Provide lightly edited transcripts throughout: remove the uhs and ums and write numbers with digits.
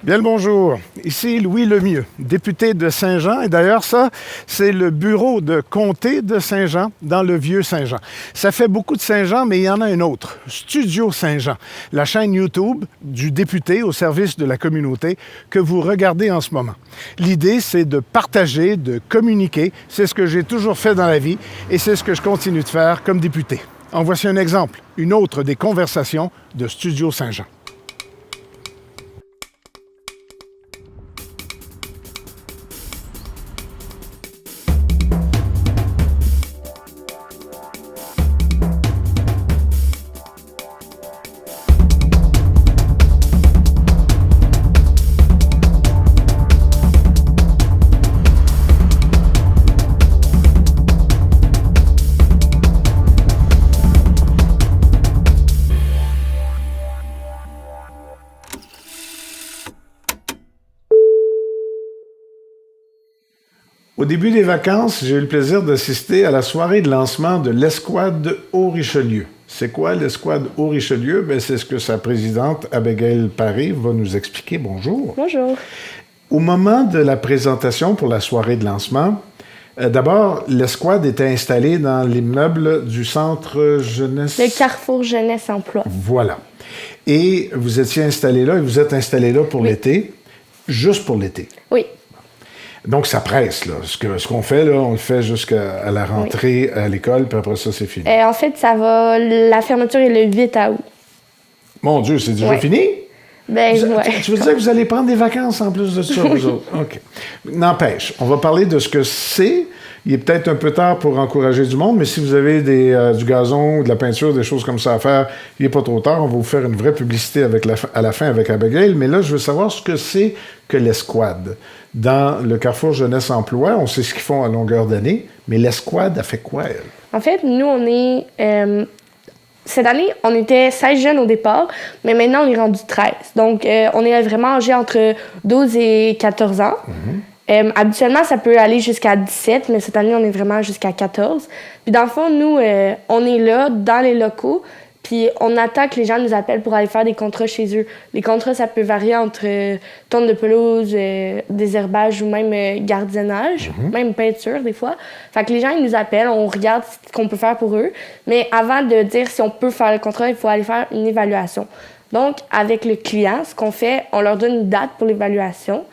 Bien le bonjour. Ici Louis Lemieux, député de Saint-Jean. Et d'ailleurs, ça, c'est le bureau de comté de Saint-Jean, dans le vieux Saint-Jean. Ça fait beaucoup de Saint-Jean, mais il y en a un autre, Studio Saint-Jean, la chaîne YouTube du député au service de la communauté que vous regardez en ce moment. L'idée, c'est de partager, de communiquer. C'est ce que j'ai toujours fait dans la vie et c'est ce que je continue de faire comme député. En voici un exemple, une autre des conversations de Studio Saint-Jean. Au début des vacances, j'ai eu le plaisir d'assister à la soirée de lancement de l'Escouade Haut-Richelieu. C'est quoi l'Escouade Haut-Richelieu? Bien, c'est ce que sa présidente, Abigail Paré, va nous expliquer. Bonjour. Bonjour. Au moment de la présentation pour la soirée de lancement, d'abord, l'Escouade était installée dans l'immeuble du Centre Jeunesse... Le Carrefour Jeunesse Emploi. Voilà. Et vous étiez installé là, et vous êtes installé là pour l'été, juste pour l'été. Oui. Donc, ça presse, là. Ce qu'on fait, là, on le fait jusqu'à la rentrée à l'école, puis après ça, c'est fini. En fait, la fermeture est le 8 août. Mon Dieu, c'est déjà fini? Ben, Tu veux dire que vous allez prendre des vacances en plus de ça, vous autres? OK. N'empêche, on va parler de ce que c'est. Il est peut-être un peu tard pour encourager du monde, mais si vous avez du gazon, de la peinture, des choses comme ça à faire, il n'est pas trop tard. On va vous faire une vraie publicité à la fin avec Abigail. Mais là, je veux savoir ce que c'est que l'Escouade. Dans le Carrefour Jeunesse Emploi, on sait ce qu'ils font à longueur d'année, mais l'Escouade a fait quoi, elle? En fait, nous, on est... cette année, on était 16 jeunes au départ, mais maintenant, on est rendu 13. Donc, on est vraiment âgés entre 12 et 14 ans. Habituellement, ça peut aller jusqu'à 17, mais cette année, on est vraiment jusqu'à 14. Puis dans le fond, nous, on est là, dans les locaux, puis on attend que les gens nous appellent pour aller faire des contrats chez eux. Les contrats, ça peut varier entre tonne de pelouse, désherbage ou même gardiennage, même peinture des fois. Fait que les gens, ils nous appellent, on regarde ce qu'on peut faire pour eux. Mais avant de dire si on peut faire le contrat, il faut aller faire une évaluation. Donc, avec le client, ce qu'on fait, on leur donne une date pour l'évaluation.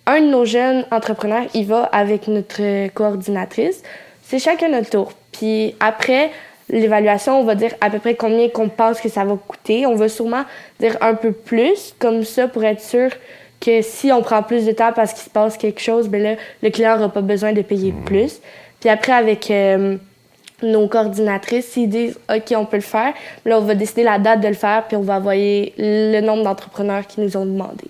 Un de nos jeunes entrepreneurs, il va avec notre coordinatrice. C'est chacun notre tour. Puis après l'évaluation, on va dire à peu près combien qu'on pense que ça va coûter. On va sûrement dire un peu plus, comme ça, pour être sûr que si on prend plus de temps parce qu'il se passe quelque chose, bien là, le client n'aura pas besoin de payer plus. Puis après, avec nos coordinatrices, s'ils disent « OK, on peut le faire », là, on va décider la date de le faire, puis on va envoyer le nombre d'entrepreneurs qui nous ont demandé.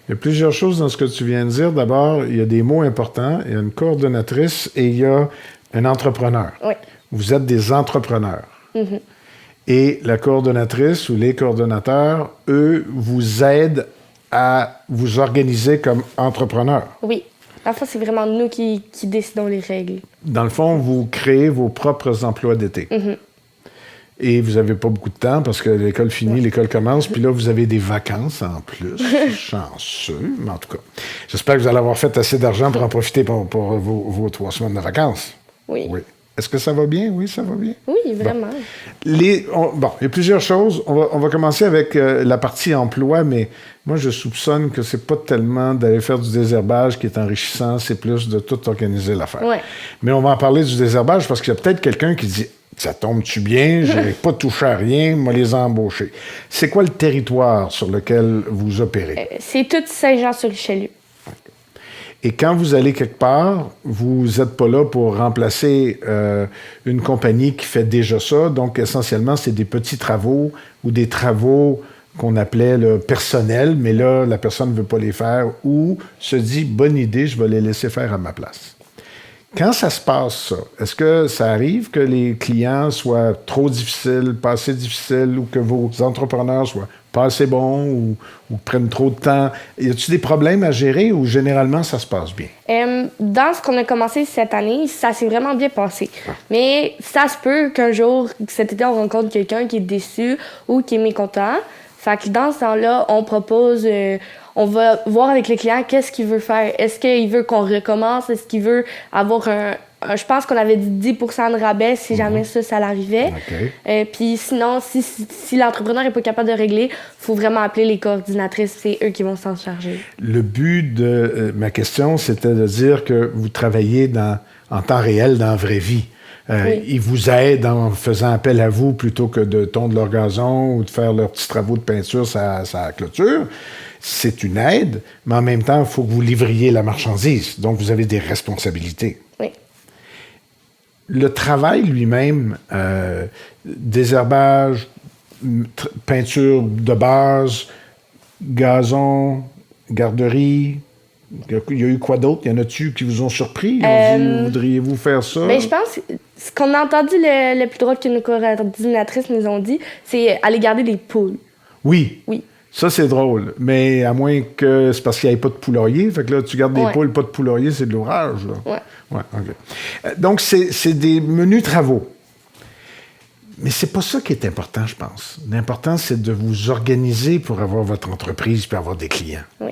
Il y a plusieurs choses dans ce que tu viens de dire. D'abord, il y a des mots importants. Il y a une coordonnatrice et il y a un entrepreneur. Oui. Vous êtes des entrepreneurs. Et la coordonnatrice ou les coordonnateurs, eux, vous aident à vous organiser comme entrepreneur. Oui. En fait, c'est vraiment nous qui décidons les règles. Dans le fond, vous créez vos propres emplois d'été. Et vous n'avez pas beaucoup de temps parce que l'école finit, l'école commence, puis là, vous avez des vacances en plus. Chanceux, mais en tout cas. J'espère que vous allez avoir fait assez d'argent pour en profiter pour vos 3 semaines de vacances. Oui. Est-ce que ça va bien? Oui, ça va bien? Oui, vraiment. Bon, il y a plusieurs choses. On va commencer avec la partie emploi, mais moi, je soupçonne que c'est pas tellement d'aller faire du désherbage qui est enrichissant, c'est plus de tout organiser l'affaire. Ouais. Mais on va en parler du désherbage parce qu'il y a peut-être quelqu'un qui dit « Ça tombe-tu bien? Je n'ai pas touché à rien, moi les embaucher. » C'est quoi le territoire sur lequel vous opérez? C'est tout Saint-Jean-sur-Richelieu. Et quand vous allez quelque part, vous n'êtes pas là pour remplacer une compagnie qui fait déjà ça. Donc, essentiellement, c'est des petits travaux ou des travaux qu'on appelait là, personnels, mais là, la personne ne veut pas les faire ou se dit « Bonne idée, je vais les laisser faire à ma place ». Quand ça se passe, ça, est-ce que ça arrive que les clients soient trop difficiles, pas assez difficiles, ou que vos entrepreneurs soient pas assez bons ou prennent trop de temps? Y a-t-il des problèmes à gérer ou généralement ça se passe bien? Dans ce qu'on a commencé cette année, ça s'est vraiment bien passé. Mais ça se peut qu'un jour, cet été, on rencontre quelqu'un qui est déçu ou qui est mécontent. Fait que dans ce temps-là, on propose, on va voir avec le client qu'est-ce qu'il veut faire. Est-ce qu'il veut qu'on recommence? Est-ce qu'il veut avoir je pense qu'on avait dit 10% de rabais si jamais ça l'arrivait. OK. Puis sinon, si l'entrepreneur n'est pas capable de régler, il faut vraiment appeler les coordinatrices. C'est eux qui vont s'en charger. Le but de ma question, c'était de dire que vous travaillez en temps réel, dans la vraie vie. Oui. Ils vous aident en faisant appel à vous plutôt que de tondre leur gazon ou de faire leurs petits travaux de peinture sur la clôture. C'est une aide, mais en même temps, il faut que vous livriez la marchandise. Donc, vous avez des responsabilités. Oui. Le travail lui-même, désherbage, peinture de base, gazon, garderie, il y a eu quoi d'autre? Il y en a-tu qui vous ont surpris? Ils ont dit, voudriez-vous faire ça? Ben, je pense que ce qu'on a entendu le plus drôle que nos coordinatrices nous ont dit, c'est aller garder des poules. Oui. Oui. Ça, c'est drôle. Mais à moins que c'est parce qu'il n'y ait pas de poulailler. Fait que là, tu gardes des poules, pas de poulailler, c'est de l'orage. Ouais. Ouais, OK. Donc, c'est des menus travaux. Mais c'est pas ça qui est important, je pense. L'important, c'est de vous organiser pour avoir votre entreprise puis avoir des clients. Oui.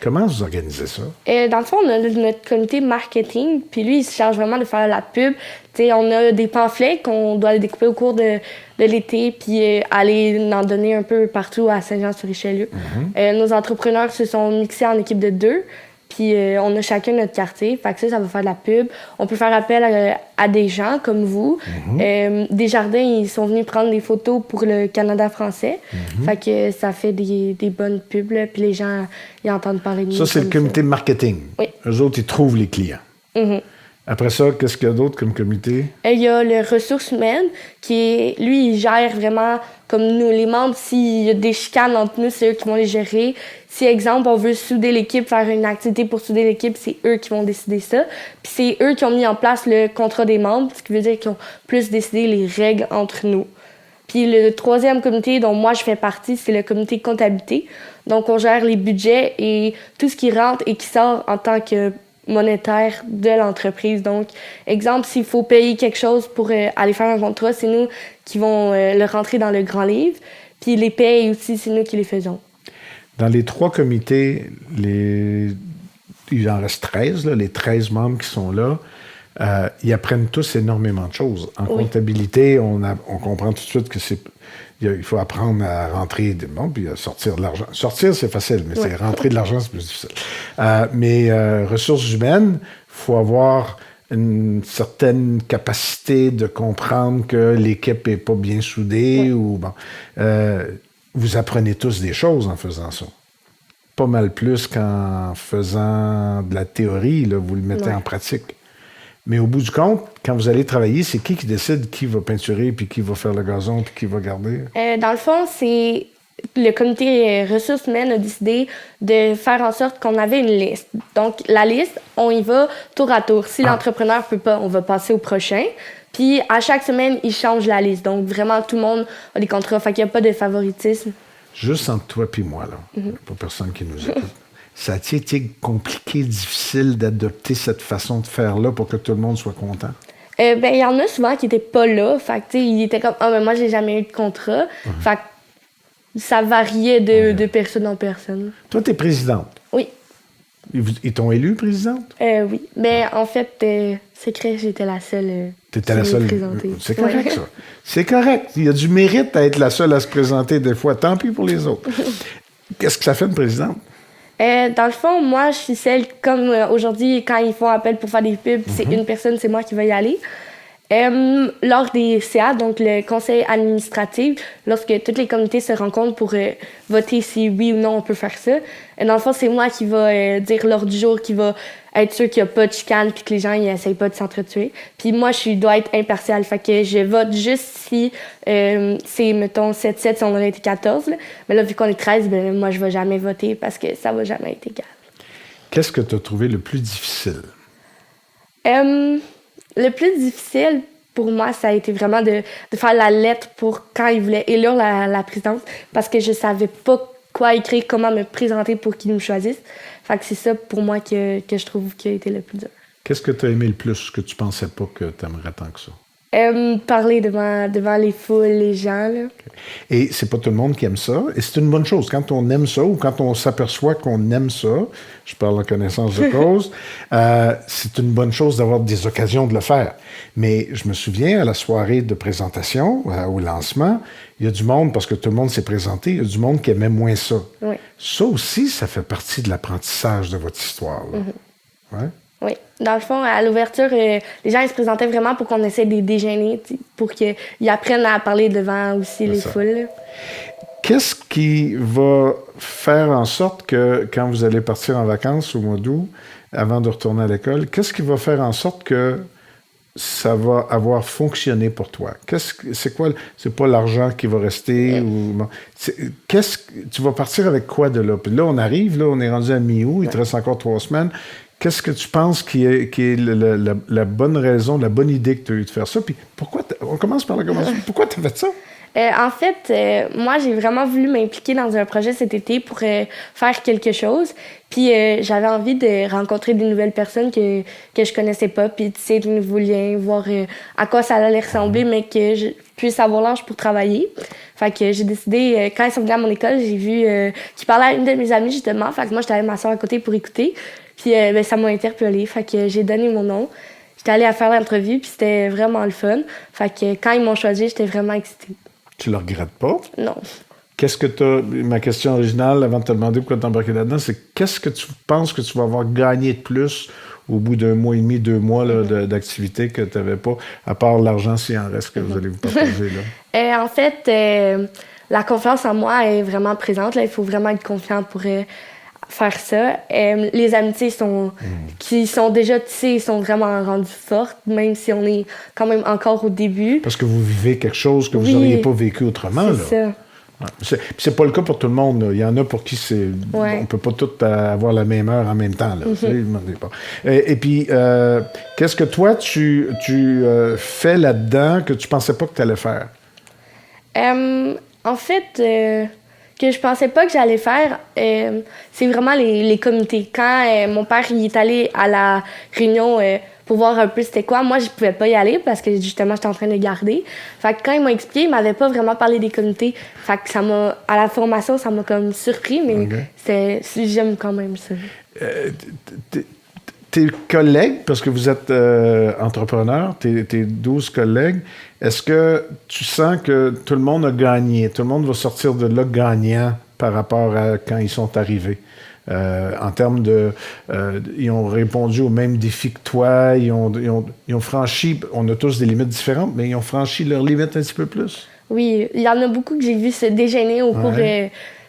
Comment vous organisez ça? Dans le fond, on a notre comité marketing, puis lui, il se charge vraiment de faire la pub. T'sais, on a des pamphlets qu'on doit découper au cours de l'été, puis aller en donner un peu partout à Saint-Jean-sur-Richelieu. Nos entrepreneurs se sont mixés en équipe de 2, puis on a chacun notre quartier. Fait que ça va faire de la pub. On peut faire appel à des gens comme vous. Desjardins, ils sont venus prendre des photos pour le Canada français. Fait que ça fait des bonnes pubs, là, puis les gens, ils entendent parler de nous. Ça, c'est le comité marketing. Oui. Eux autres, ils trouvent les clients. Après ça, qu'est-ce qu'il y a d'autre comme comité? Il y a le ressources humaines lui, il gère vraiment comme nous, les membres. S'il y a des chicanes entre nous, c'est eux qui vont les gérer. Si, exemple, on veut souder l'équipe, faire une activité pour souder l'équipe, c'est eux qui vont décider ça. Puis c'est eux qui ont mis en place le contrat des membres, ce qui veut dire qu'ils ont plus décidé les règles entre nous. Puis le troisième comité dont moi je fais partie, c'est le comité comptabilité. Donc on gère les budgets et tout ce qui rentre et qui sort en tant que monétaire de l'entreprise. Donc, exemple, s'il faut payer quelque chose pour aller faire un contrat, c'est nous qui vont le rentrer dans le grand livre. Puis les payes aussi, c'est nous qui les faisons. Dans les 3 comités, il en reste 13, là, les 13 membres qui sont là. Ils apprennent tous énormément de choses. En comptabilité, on comprend tout de suite que il faut apprendre à rentrer puis à sortir de l'argent. Sortir, c'est facile, mais c'est rentrer de l'argent, c'est plus difficile. Mais ressources humaines, il faut avoir une certaine capacité de comprendre que l'équipe n'est pas bien soudée. Vous apprenez tous des choses en faisant ça. Pas mal plus qu'en faisant de la théorie, là, vous le mettez en pratique. Mais au bout du compte, quand vous allez travailler, c'est qui décide qui va peinturer, puis qui va faire le gazon, puis qui va garder? Dans le fond, c'est le comité ressources humaines a décidé de faire en sorte qu'on avait une liste. Donc, la liste, on y va tour à tour. Si l'entrepreneur peut pas, on va passer au prochain. Puis, à chaque semaine, il change la liste. Donc, vraiment, tout le monde a des contrats. Fait qu'il n'y a pas de favoritisme. Juste entre toi et moi, là, pour personne qui nous écoute. Ça a-t-il été compliqué, difficile d'adopter cette façon de faire-là pour que tout le monde soit content? Il y en a souvent qui n'étaient pas là. Fait que, ils étaient comme « Ah, mais moi, j'ai jamais eu de contrat. Fait que ça variait de personne en personne. Toi, tu es présidente. Oui. Ils t'ont élu présidente? Oui. Mais en fait, secret, j'étais la seule T'étais la seule. présentée. C'est correct, ça. C'est correct. Il y a du mérite à être la seule à se présenter des fois. Tant pis pour les autres. Qu'est-ce que ça fait une présidente? Dans le fond, moi, je suis celle, comme aujourd'hui, quand ils font appel pour faire des pubs, c'est une personne, c'est moi qui vais y aller. Lors des CA, donc le conseil administratif, lorsque tous les comités se rencontrent pour voter si oui ou non on peut faire ça, dans le fond, c'est moi qui va dire l'ordre du jour, qui va être sûr qu'il n'y a pas de chicane puis que les gens n'essayent pas de s'entretuer. Puis moi, je dois être impartiale, fait que je vote juste si c'est, mettons, 7-7 si on aurait été 14. Là. Mais là, vu qu'on est 13, ben, moi, je ne vais jamais voter parce que ça ne va jamais être égal. Qu'est-ce que tu as trouvé le plus difficile? Le plus difficile pour moi, ça a été vraiment de faire la lettre pour quand ils voulaient élire la présidence parce que je savais pas quoi écrire, comment me présenter pour qu'ils nous choisissent. Fait que c'est ça pour moi que je trouve qui a été le plus dur. Qu'est-ce que tu as aimé le plus que tu pensais pas que tu aimerais tant que ça? Parler devant les foules, les gens. Là. Et c'est pas tout le monde qui aime ça. Et c'est une bonne chose. Quand on aime ça ou quand on s'aperçoit qu'on aime ça, je parle en connaissance de cause, c'est une bonne chose d'avoir des occasions de le faire. Mais je me souviens, à la soirée de présentation, au lancement, il y a du monde, parce que tout le monde s'est présenté, il y a du monde qui aimait moins ça. Oui. Ça aussi, ça fait partie de l'apprentissage de votre histoire. Là. Ouais? Oui. Dans le fond, à l'ouverture, les gens ils se présentaient vraiment pour qu'on essaie de les déjeuner, pour qu'ils apprennent à parler devant aussi les foules. Qu'est-ce qui va faire en sorte que, quand vous allez partir en vacances au mois d'août, avant de retourner à l'école, qu'est-ce qui va faire en sorte que ça va avoir fonctionné pour toi? C'est quoi? C'est pas l'argent qui va rester? Ou, tu vas partir avec quoi de là? Puis là, on arrive, là, on est rendu à mi-août, il te reste encore 3 semaines. Qu'est-ce que tu penses qui est la bonne raison, la bonne idée que tu as eu de faire ça? Puis pourquoi, on commence par le commencement. Pourquoi tu as fait ça? En fait, moi, j'ai vraiment voulu m'impliquer dans un projet cet été pour faire quelque chose. Puis j'avais envie de rencontrer des nouvelles personnes que je connaissais pas, puis tisser de nouveaux liens, voir à quoi ça allait ressembler, mais que je puisse avoir l'âge pour travailler. Fait que j'ai décidé, quand ils sont venus à mon école, j'ai vu qu'ils parlaient à une de mes amies, justement. Fait que moi, j'étais allée m'asseoir à côté pour écouter. Puis ça m'a interpellée. Fait que j'ai donné mon nom. J'étais allée à faire l'entrevue, puis c'était vraiment le fun. Fait que quand ils m'ont choisi, j'étais vraiment excitée. Tu le regrettes pas? Non. Qu'est-ce que tu as... Ma question originale, avant de te demander pourquoi tu embarqué là-dedans, c'est qu'est-ce que tu penses que tu vas avoir gagné de plus au bout d'1 mois et demi, 2 mois là, d'activité que tu n'avais pas, à part l'argent s'il en reste que vous allez vous partager? Là? En fait, la confiance en moi est vraiment présente. Là. Il faut vraiment être confiant pour faire ça. Les amitiés qui sont déjà tissées sont vraiment rendues fortes, même si on est quand même encore au début. Parce que vous vivez quelque chose que vous n'auriez pas vécu autrement. C'est là. Ça. C'est pas le cas pour tout le monde. Là. Il y en a pour qui c'est... Ouais. On peut pas tous avoir la même heure en même temps. Là. Et puis, qu'est-ce que toi, tu fais là-dedans que tu pensais pas que tu allais faire? En fait... que je pensais pas que j'allais faire, c'est vraiment les comités. Quand mon père il est allé à la réunion pour voir un peu c'était quoi, moi je pouvais pas y aller parce que justement j'étais en train de garder. Fait que quand il m'a expliqué, il m'avait pas vraiment parlé des comités. Fait que à la formation, ça m'a comme surpris, mais j'aime quand même ça. Tes collègues, parce que vous êtes entrepreneur, tes 12 collègues, est-ce que tu sens que tout le monde a gagné? Tout le monde va sortir de là gagnant par rapport à quand ils sont arrivés? En termes de... ils ont répondu aux mêmes défis que toi, ils ont franchi... On a tous des limites différentes, mais ils ont franchi leurs limites un petit peu plus? Oui, il y en a beaucoup que j'ai vu se déjeuner au cours...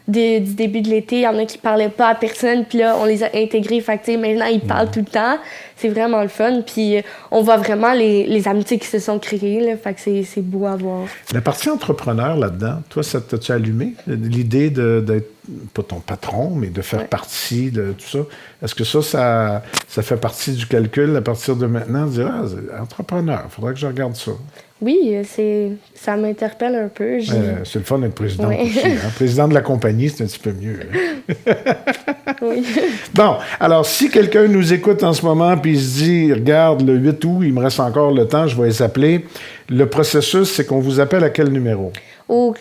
du début de l'été, il y en a qui parlaient pas à personne, puis là, on les a intégrés. Fait que, maintenant, ils parlent tout le temps. C'est vraiment le fun. Puis on voit vraiment les amitiés qui se sont créées. Là, fait que c'est beau à voir. La partie entrepreneur là-dedans, toi, ça t'a-tu allumé? L'idée d'être, pas ton patron, mais de faire partie de tout ça. Est-ce que ça fait partie du calcul à partir de maintenant? De dire, entrepreneur, il faudrait que je regarde ça. Oui, ça m'interpelle un peu. C'est le fun d'être président aussi. Hein? Président de la compagnie, c'est un petit peu mieux. Hein? Oui. Bon, alors si quelqu'un nous écoute en ce moment puis il se dit, regarde, le 8 août, il me reste encore le temps, je vais les appeler. Le processus, c'est qu'on vous appelle à quel numéro? Au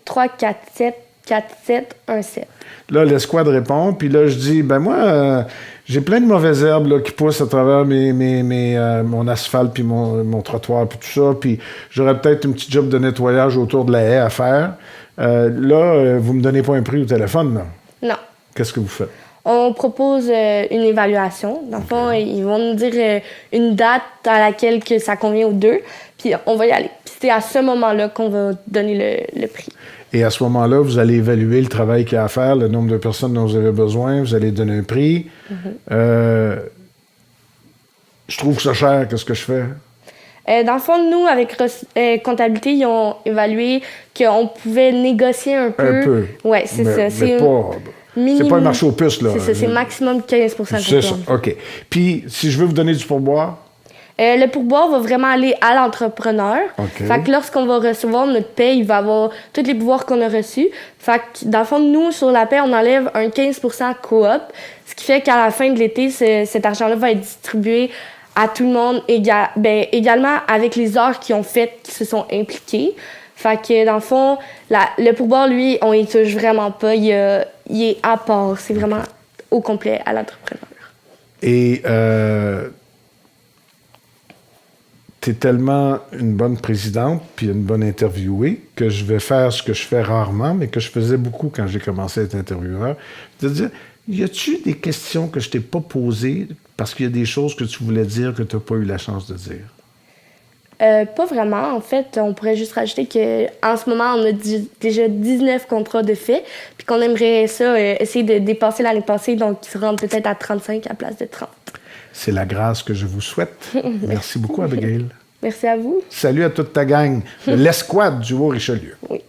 450-347-4717. Là, l'escouade répond, puis là, je dis, ben moi... j'ai plein de mauvaises herbes là, qui poussent à travers mon asphalte, puis mon trottoir, puis tout ça. Puis j'aurais peut-être un petit job de nettoyage autour de la haie à faire. Vous me donnez pas un prix au téléphone, là? Non. Qu'est-ce que vous faites? On propose une évaluation. Dans le fond, ils vont nous dire une date à laquelle que ça convient aux deux, puis on va y aller. Puis c'est à ce moment-là qu'on va donner le prix. Et à ce moment-là, vous allez évaluer le travail qu'il y a à faire, le nombre de personnes dont vous avez besoin, vous allez donner un prix. Je trouve ça cher, qu'est-ce que je fais? Dans le fond, nous, avec comptabilité, ils ont évalué qu'on pouvait négocier un peu. Un peu. Oui, c'est ça. C'est pas un marché aux puces, là. C'est ça, c'est maximum 15 % C'est ça, OK. Puis, si je veux vous donner du pourboire? Le pourboire va vraiment aller à l'entrepreneur. Okay. Fait que lorsqu'on va recevoir notre paie, il va avoir tous les pouvoirs qu'on a reçus. Fait que dans le fond, nous, sur la paie, on enlève un 15 % coop, ce qui fait qu'à la fin de l'été, cet argent-là va être distribué à tout le monde, également avec les heures qu'ils ont faites, qui se sont impliqués. Fait que, dans le fond, le pourboire, lui, on y touche vraiment pas. Il est à part. C'est vraiment au complet à l'entrepreneur. Et tu es tellement une bonne présidente puis une bonne interviewée que je vais faire ce que je fais rarement, mais que je faisais beaucoup quand j'ai commencé à être intervieweur. C'est-à-dire, y a-tu des questions que je t'ai pas posées parce qu'il y a des choses que tu voulais dire que tu n'as pas eu la chance de dire? Pas vraiment. En fait, on pourrait juste rajouter qu'en ce moment, on a déjà 19 contrats de fait, puis qu'on aimerait ça essayer de dépasser l'année passée, donc se rendre peut-être à 35 à la place de 30. C'est la grâce que je vous souhaite. Merci beaucoup, Abigail. Merci à vous. Salut à toute ta gang de l'Escouade du Haut-Richelieu. Oui.